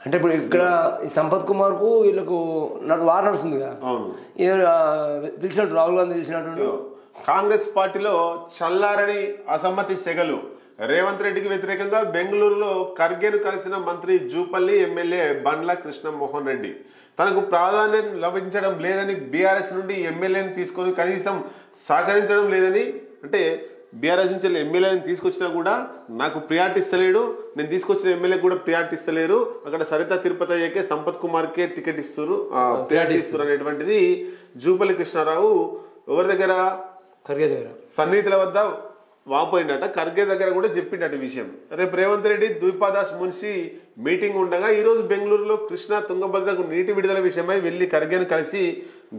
అంటే ఇప్పుడు ఇక్కడ ఈ సంపత్ కుమార్ కు వీళ్ళకు వార్ నడుస్తుంది కదా, పిలిచినట్టు రాహుల్ గాంధీ పిలిచినట్టు కాంగ్రెస్ పార్టీలో చల్లారని అసమ్మతి సెగలు. రేవంత్ రెడ్డికి వ్యతిరేకంగా బెంగళూరులో ఖర్గేను కలిసిన మంత్రి జూపల్లి, ఎమ్మెల్యే బండ్ల కృష్ణమోహన్ రెడ్డి. తనకు ప్రాధాన్యం లభించడం లేదని బీఆర్ఎస్ నుండి ఎమ్మెల్యేని తీసుకొని కనీసం సహకరించడం లేదని, అంటే బీఆర్ఎస్ నుంచి ఎమ్మెల్యేని తీసుకొచ్చినా కూడా నాకు ప్రియారిటీ ఇస్తలేడు, నేను తీసుకొచ్చిన ఎమ్మెల్యే కూడా ప్రియారిటీ ఇస్తలేరు, అక్కడ సరిత తిరుపతి అయ్యాకే సంపత్ కుమార్కే టికెట్ ఇస్తారు, ప్రియారిటీ ఇస్తారు అనేటువంటిది జూపల్లి కృష్ణారావు ఎవరి దగ్గర, ఖర్గే దగ్గర, సన్నిహితుల వద్ద వాపోయిందట. ఖర్గే దగ్గర కూడా చెప్పిండట విషయం. రేపు రేవంత్ రెడ్డి ద్విపాదాస్ మున్సి మీటింగ్ ఉండగా ఈరోజు బెంగళూరులో కృష్ణా తుంగభద్రకు నీటి విడుదల విషయమై వెళ్లి ఖర్గేను కలిసి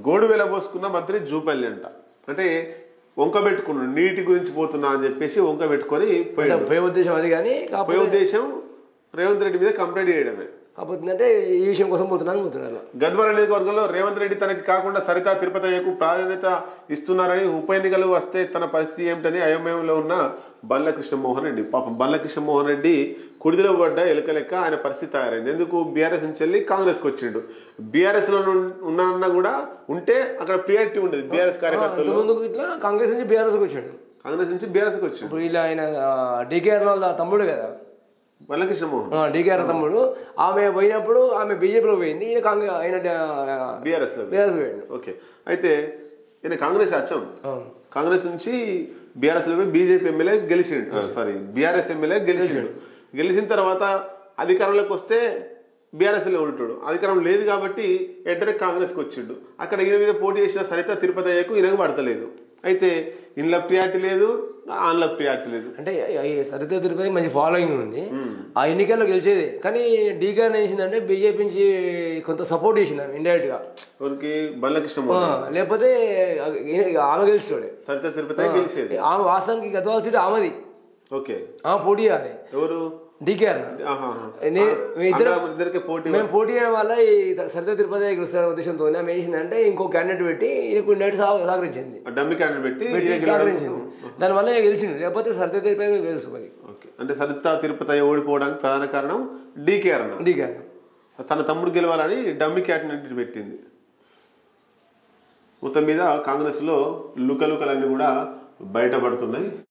గోడు వెలబోసుకున్న మంత్రి జూపల్లి అంట. అంటే వంక పెట్టుకున్నాడు, నీటి గురించి పోతున్నా అని చెప్పేసి వంక పెట్టుకొని పోయే ఉద్దేశం అది, కానీ పోయే ఉద్దేశం రేవంత్ రెడ్డి మీద కంప్లైంట్ చేయడమే. కాకపోతే ఈ విషయం కోసం పోతున్నారు. గద్వాల నియోజకవర్గంలో రేవంత్ రెడ్డి తనకి కాకుండా సరితా తిరుపతయ్యకు ప్రాధాన్యత ఇస్తున్నారని, ఉప ఎన్నికలు వస్తే తన పరిస్థితి ఏమిటని అయోమయంలో ఉన్న బండ్ల కృష్ణమోహన్ రెడ్డి. పాపం బండ్ల కృష్ణమోహన్ రెడ్డి కుడిదిలో పడ్డ ఎలుక లెక్క ఆయన పరిస్థితి తయారైంది. ఎందుకు బీఆర్ఎస్ నుంచి వెళ్ళి కాంగ్రెస్కి వచ్చిండు. బీఆర్ఎస్ లో ఉన్నా కూడా ఉంటే అక్కడ ప్రియారిటీ ఉండేది బీఆర్ఎస్ కార్యకర్తలు. కాంగ్రెస్ నుంచి బీఆర్ఎస్కి వచ్చాడు, కాంగ్రెస్ నుంచి బీఆర్ఎస్కి వచ్చాడు. ఇప్పుడు ఇలా ఆయన డీకేఆర్ వాళ్ళ తమ్ముడు కదా బండ్ల కృష్ణమోహన్, డీకేఆర్ తమ్ముడు. ఆమె పోయినప్పుడు ఆమె బీజేపీలో పోయింది, ఆయన బీఆర్ఎస్ పోయాడు. ఓకే, అయితే ఈయన కాంగ్రెస్ వచ్చాం, కాంగ్రెస్ నుంచి బీఆర్ఎస్ లో బీజేపీ ఎమ్మెల్యే గెలిచిండు, సారీ బీఆర్ఎస్ ఎమ్మెల్యే గెలిచిండు. గెలిచిన తర్వాత అధికారంలోకి వస్తే బీఆర్ఎస్ లో ఉంటాడు, అధికారం లేదు కాబట్టి వెంటనే కాంగ్రెస్కి వచ్చిండు. అక్కడ ఈయన మీద పోటీ చేసిన సరిత తిరుపతి అయ్యకు ఈయనకు పడతలేదు. అయితే ఇంట్లో ప్రియారిటీ లేదు, ఆన్లో ప్రియారిటీ లేదు. అంటే సరిత తిరుపతి మంచి ఫాలోయింగ్ ఉంది, ఆ ఎన్నికల్లో గెలిచేది. కానీ డీగా చేసిందంటే బీజేపీ నుంచి కొంత సపోర్ట్ చేసింది ఇండైరెక్ట్ గా ఎవరికి, బండ్ల కృష్ణ. లేకపోతే ఆమె గెలిచాడే, సరిత తిరుపతి గెలిచేది. ఆమె వాస్తవానికి గద్వాల సీటు ఆమెది. ఓకే, పోటీ చేయాలి. ఎవరు, డీకేఆర్. మేము పోటీ చేయడం వల్ల ఈ సరిత తిరుపతి గెలుస్తున్న ఉద్దేశంతో ఆమె వేసిందంటే ఇంకో క్యాండిడేట్ పెట్టి ఇండైరెక్ట్ సహకరించింది, సహకరించింది. దానివల్ల గెలిచింది, లేకపోతే సరిత తిరుపతి గెలుసు. అంటే సరిత తిరుపతి ఓడిపోవడానికి ప్రధాన కారణం డీకేఆర్. తన తమ్ముడు గెలవాలని డమ్మి క్యాండిడేట్ పెట్టింది. మొత్తం మీద కాంగ్రెస్ లో లుకలుకలన్నీ కూడా బయటపడుతున్నాయి.